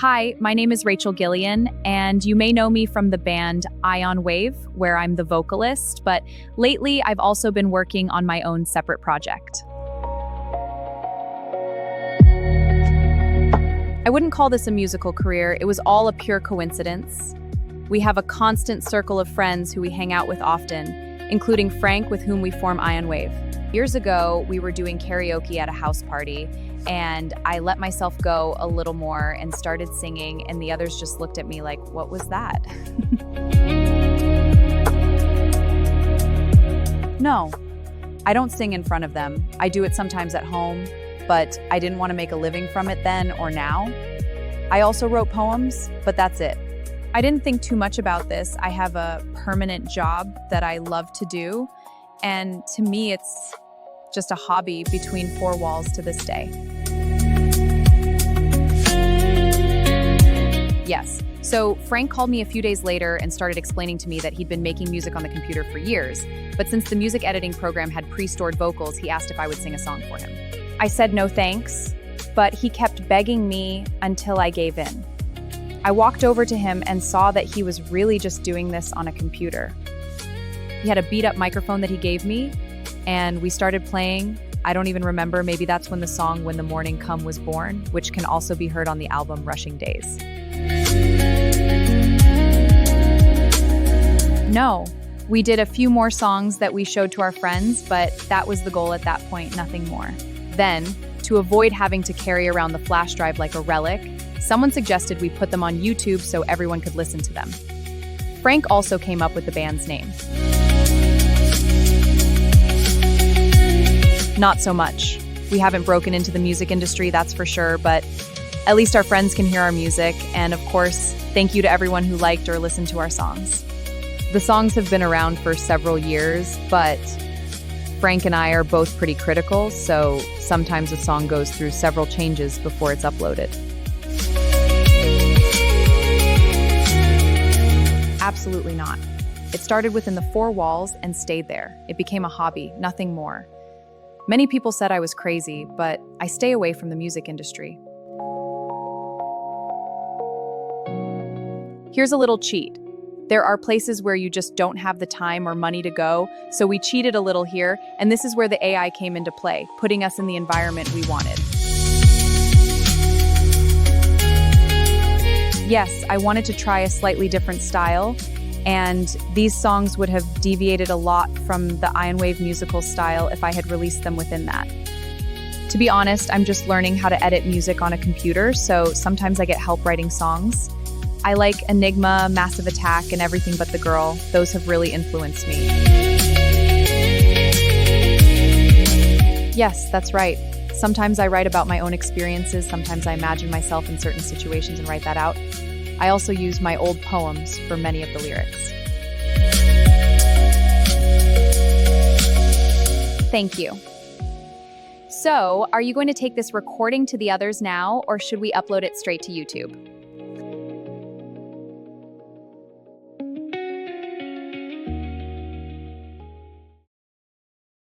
Hi, my name is Rachel Gillian, and you may know me from the band IonWave, where I'm the vocalist, but lately I've also been working on my own separate project. I wouldn't call this a musical career, it was all a pure coincidence. We have a constant circle of friends who we hang out with often, including Frank, with whom we form IonWave. Years ago, we were doing karaoke at a house party, and I let myself go a little more and started singing, and the others just looked at me like, what was that? No, I don't sing in front of them. I do it sometimes at home, but I didn't want to make a living from it then or now. I also wrote poems, but that's it. I didn't think too much about this. I have a permanent job that I love to do, and to me it's just a hobby between four walls to this day. Yes, so Frank called me a few days later and started explaining to me that he'd been making music on the computer for years, but since the music editing program had pre-stored vocals, he asked if I would sing a song for him. I said no thanks, but he kept begging me until I gave in. I walked over to him and saw that he was really just doing this on a computer. He had a beat-up microphone that he gave me, and we started playing. I don't even remember, maybe that's when the song When the Morning Come was born, which can also be heard on the album Rushing Days. No, we did a few more songs that we showed to our friends, but that was the goal at that point, nothing more. Then, to avoid having to carry around the flash drive like a relic, someone suggested we put them on YouTube so everyone could listen to them. Frank also came up with the band's name. Not so much. We haven't broken into the music industry, that's for sure, but at least our friends can hear our music, and of course, thank you to everyone who liked or listened to our songs. The songs have been around for several years, but Frank and I are both pretty critical, so sometimes a song goes through several changes before it's uploaded. Absolutely not. It started within the four walls and stayed there. It became a hobby, nothing more. Many people said I was crazy, but I stay away from the music industry. Here's a little cheat. There are places where you just don't have the time or money to go, so we cheated a little here, and this is where the AI came into play, putting us in the environment we wanted. Yes, I wanted to try a slightly different style, and these songs would have deviated a lot from the IonWave musical style if I had released them within that. To be honest, I'm just learning how to edit music on a computer, so sometimes I get help writing songs. I like Enigma, Massive Attack, and Everything But the Girl. Those have really influenced me. Yes, that's right. Sometimes I write about my own experiences, sometimes I imagine myself in certain situations and write that out. I also use my old poems for many of the lyrics. Thank you. So, are you going to take this recording to the others now, or should we upload it straight to YouTube?